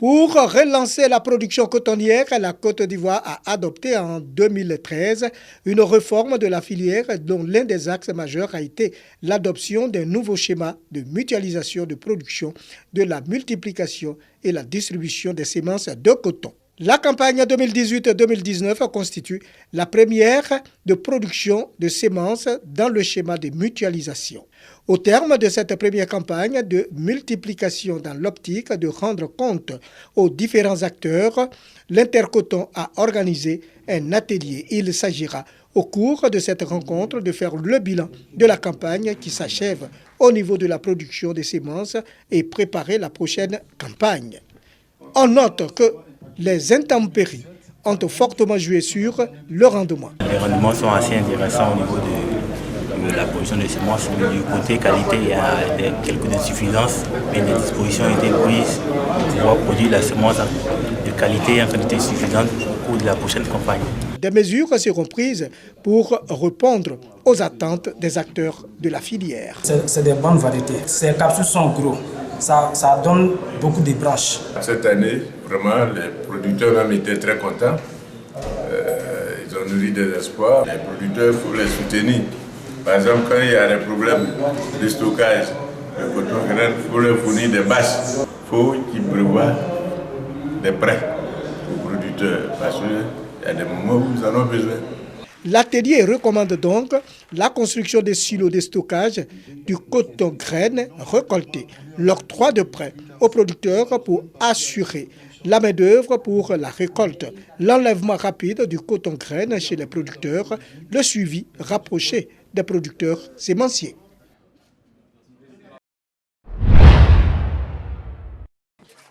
Pour relancer la production cotonnière, la Côte d'Ivoire a adopté en 2013 une réforme de la filière dont l'un des axes majeurs a été l'adoption d'un nouveau schéma de mutualisation de production, de la multiplication et la distribution des semences de coton. La campagne 2018-2019 constitue la première de production de semences dans le schéma de mutualisation. Au terme de cette première campagne de multiplication dans l'optique de rendre compte aux différents acteurs, l'Intercoton a organisé un atelier. Il s'agira au cours de cette rencontre de faire le bilan de la campagne qui s'achève au niveau de la production des semences et préparer la prochaine campagne. On note que les intempéries ont fortement joué sur le rendement. Les rendements sont assez intéressants au niveau de la production de semences. Du côté qualité, il y a quelques insuffisances, mais les dispositions ont été prises pour pouvoir produire la semence de qualité et en quantité suffisante au cours de la prochaine campagne. Des mesures seront prises pour répondre aux attentes des acteurs de la filière. C'est des bonnes variétés. Ces capsules sont gros. Ça donne beaucoup de branches. Cette année, vraiment, les producteurs même étaient très contents. Ils ont nourri des espoirs. Les producteurs, il faut les soutenir. Par exemple, quand il y a des problèmes de stockage, le coton grain, il faut leur fournir des bâches. Il faut qu'ils prévoient des prêts aux producteurs parce qu'il y a des moments où ils en ont besoin. L'atelier recommande donc la construction des silos de stockage du coton graine récolté, l'octroi de prêts aux producteurs pour assurer la main-d'œuvre pour la récolte, l'enlèvement rapide du coton graine chez les producteurs, le suivi rapproché des producteurs sémenciers.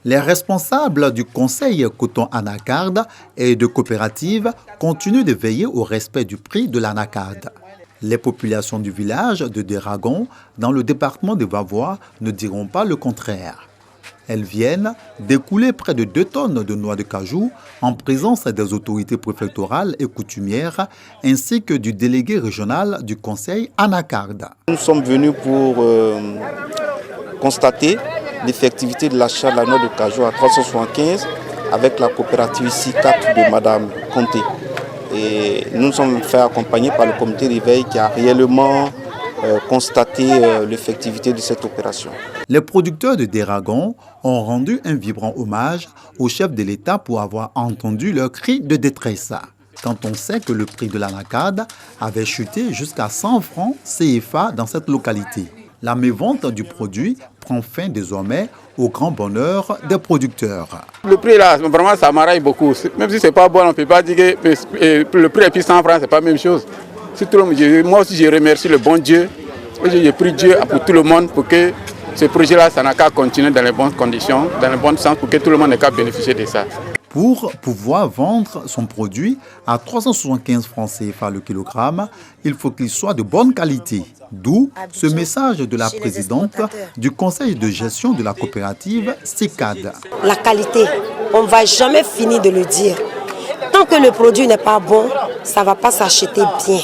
Les responsables du conseil coton anacarde et de coopératives continuent de veiller au respect du prix de l'anacarde. Les populations du village de Deragon, dans le département de Vavois, ne diront pas le contraire. Elles viennent d'écouler près de 2 tonnes de noix de cajou en présence des autorités préfectorales et coutumières ainsi que du délégué régional du conseil anacarde. Nous sommes venus pour constater l'effectivité de l'achat de la noix de cajou à 375 avec la coopérative ici 4 de Madame Conté. Et nous nous sommes fait accompagner par le comité d'éveil qui a réellement constaté l'effectivité de cette opération. Les producteurs de Deragon ont rendu un vibrant hommage au chef de l'État pour avoir entendu leurs cris de détresse. Quand on sait que le prix de l'anacarde avait chuté jusqu'à 100 francs CFA dans cette localité. La mévente du produit prend fin désormais au grand bonheur des producteurs. Le prix là, vraiment ça m'arrache beaucoup. Même si c'est pas bon, on ne peut pas dire que le prix est plus 100 francs, c'est pas la même chose. Moi aussi je remercie le bon Dieu. J'ai pris Dieu pour tout le monde pour que ce projet-là, ça n'a qu'à continuer dans les bonnes conditions, dans le bon sens, pour que tout le monde ait qu'à bénéficier de ça. Pour pouvoir vendre son produit à 375 francs CFA le kilogramme, il faut qu'il soit de bonne qualité. D'où ce message de la présidente du conseil de gestion de la coopérative CICAD. La qualité, on ne va jamais finir de le dire. Tant que le produit n'est pas bon, ça ne va pas s'acheter bien.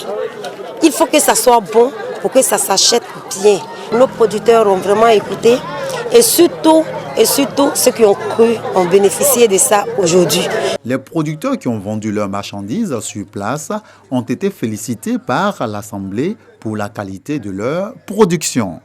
Il faut que ça soit bon pour que ça s'achète bien. Nos producteurs ont vraiment écouté et surtout ceux qui ont cru ont bénéficié de ça aujourd'hui. Les producteurs qui ont vendu leurs marchandises sur place ont été félicités par l'Assemblée pour la qualité de leur production.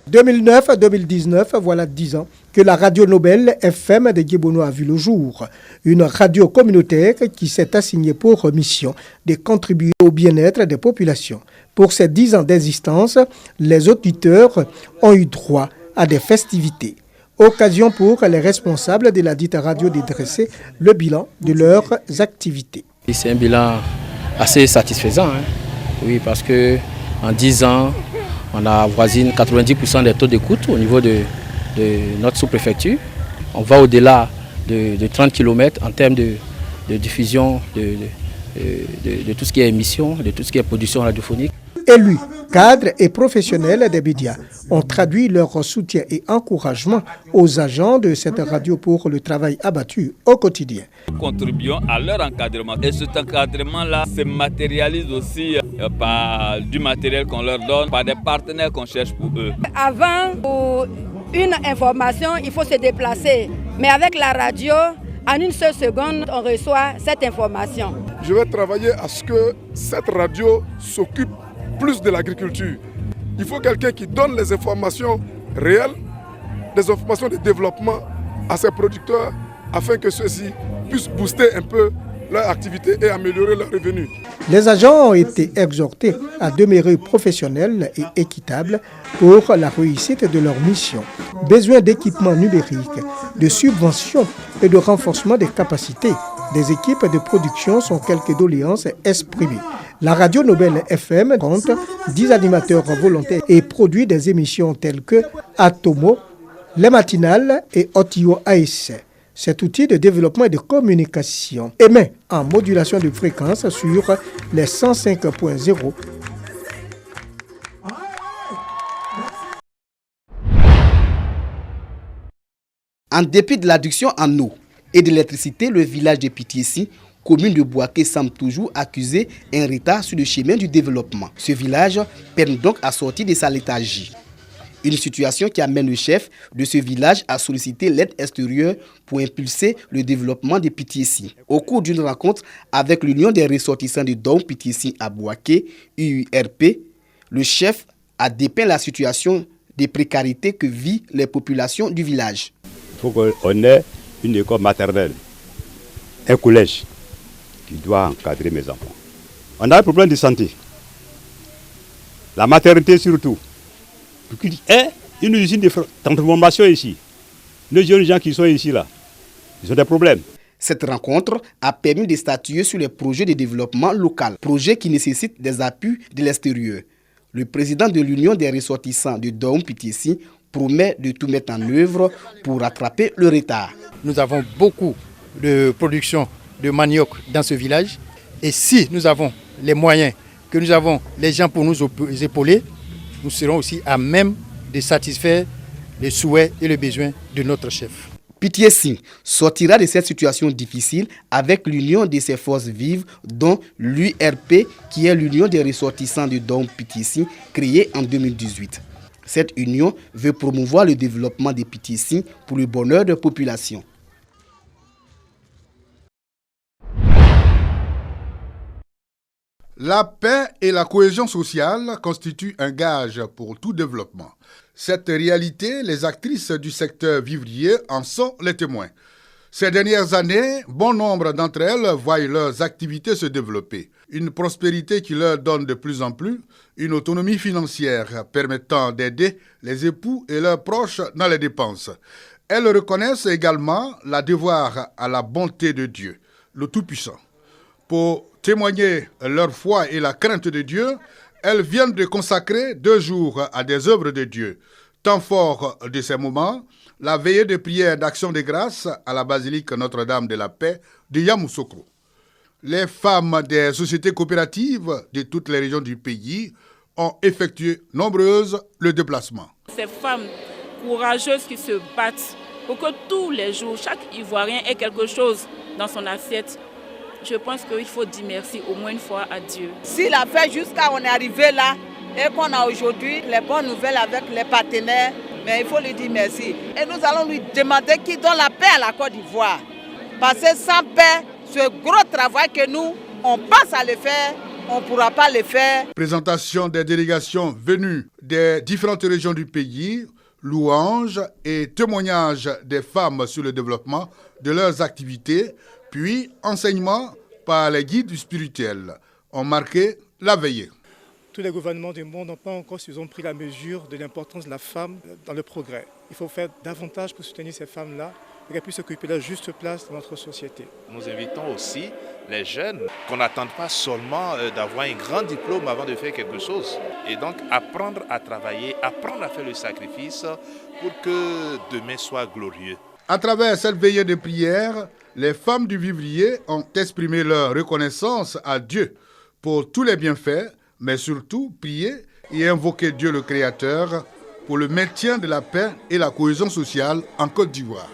« 2009-2019, voilà 10 ans que la radio Nobel FM de Guébono a vu le jour. Une radio communautaire qui s'est assignée pour mission de contribuer au bien-être des populations. Pour ces 10 ans d'existence, les auditeurs ont eu droit à des festivités. Occasion pour les responsables de la dite radio de dresser le bilan de leurs activités. C'est un bilan assez satisfaisant, oui, parce qu'en 10 ans, on a avoisine 90% des taux d'écoute au niveau de notre sous-préfecture. On va au-delà de 30 km en termes de diffusion de tout ce qui est émission, de tout ce qui est production radiophonique. Élus, cadres et professionnels des médias ont traduit leur soutien et encouragement aux agents de cette radio pour le travail abattu au quotidien. Nous contribuons à leur encadrement et cet encadrement-là se matérialise aussi par du matériel qu'on leur donne, par des partenaires qu'on cherche pour eux. Avant, pour une information, il faut se déplacer, mais avec la radio, en une seule seconde, on reçoit cette information. Je vais travailler à ce que cette radio s'occupe plus de l'agriculture. Il faut quelqu'un qui donne les informations réelles, des informations de développement à ses producteurs afin que ceux-ci puissent booster un peu leur activité et améliorer leurs revenus. Les agents ont été exhortés à demeurer professionnels et équitables pour la réussite de leur mission. Besoin d'équipements numériques, de subventions et de renforcement des capacités des équipes de production sont quelques doléances exprimées. La radio Nobel FM compte 10 animateurs volontaires et produit des émissions telles que Atomo, Les Matinales et Otio AS. Cet outil de développement et de communication émet en modulation de fréquence sur les 105.0. En dépit de l'adduction en eau et d'électricité, le village de Pitiessi, commune de Bouaké, semble toujours accuser un retard sur le chemin du développement. Ce village peine donc à sortir de sa léthargie. Une situation qui amène le chef de ce village à solliciter l'aide extérieure pour impulser le développement de Pitiessi. Au cours d'une rencontre avec l'Union des ressortissants de Dom Pitiessi à Bouaké, UURP, le chef a dépeint la situation de précarité que vivent les populations du village. Il faut qu'on ait une école maternelle, un collège qui doit encadrer mes enfants. On a un problème de santé, la maternité surtout. Il y a une usine de transformation ici. Les jeunes gens qui sont ici, là, ils ont des problèmes. Cette rencontre a permis de statuer sur les projets de développement local, projets qui nécessitent des appuis de l'extérieur. Le président de l'Union des ressortissants de Dom Pitiessi promet de tout mettre en œuvre pour rattraper le retard. Nous avons beaucoup de production de manioc dans ce village. Et si nous avons les moyens, que nous avons les gens pour nous épauler, nous serons aussi à même de satisfaire les souhaits et les besoins de notre chef. Pitiessi sortira de cette situation difficile avec l'union de ses forces vives, dont l'URP, qui est l'Union des ressortissants de Dom Pitiessi, créée en 2018. Cette union veut promouvoir le développement des Pitiessi pour le bonheur de la population. La paix et la cohésion sociale constituent un gage pour tout développement. Cette réalité, les actrices du secteur vivrier en sont les témoins. Ces dernières années, bon nombre d'entre elles voient leurs activités se développer. Une prospérité qui leur donne de plus en plus une autonomie financière permettant d'aider les époux et leurs proches dans les dépenses. Elles reconnaissent également la devoir à la bonté de Dieu, le Tout-Puissant. Pour témoigner leur foi et la crainte de Dieu, elles viennent de consacrer 2 jours à des œuvres de Dieu. Temps fort de ces moments, la veillée de prière d'action de grâce à la basilique Notre-Dame de la Paix de Yamoussoukro. Les femmes des sociétés coopératives de toutes les régions du pays ont effectué nombreuses le déplacement. Ces femmes courageuses qui se battent pour que tous les jours, chaque Ivoirien ait quelque chose dans son assiette. Je pense qu'il faut dire merci au moins une fois à Dieu. S'il a fait jusqu'à on est arrivé là et qu'on a aujourd'hui les bonnes nouvelles avec les partenaires, mais il faut lui dire merci. Et nous allons lui demander qu'il donne la paix à la Côte d'Ivoire. Parce que sans paix, ce gros travail que nous, on passe à le faire, on ne pourra pas le faire. Présentation des délégations venues des différentes régions du pays, louanges et témoignages des femmes sur le développement de leurs activités, puis enseignement par les guides spirituels ont marqué la veillée. Tous les gouvernements du monde n'ont pas encore pris la mesure de l'importance de la femme dans le progrès. Il faut faire davantage pour soutenir ces femmes-là et qu'elles puissent occuper leur juste place dans notre société. Nous invitons aussi les jeunes qu'on n'attende pas seulement d'avoir un grand diplôme avant de faire quelque chose. Et donc apprendre à travailler, apprendre à faire le sacrifice pour que demain soit glorieux. À travers cette veillée de prière, les femmes du vivrier ont exprimé leur reconnaissance à Dieu pour tous les bienfaits, mais surtout prier et invoquer Dieu le Créateur pour le maintien de la paix et la cohésion sociale en Côte d'Ivoire.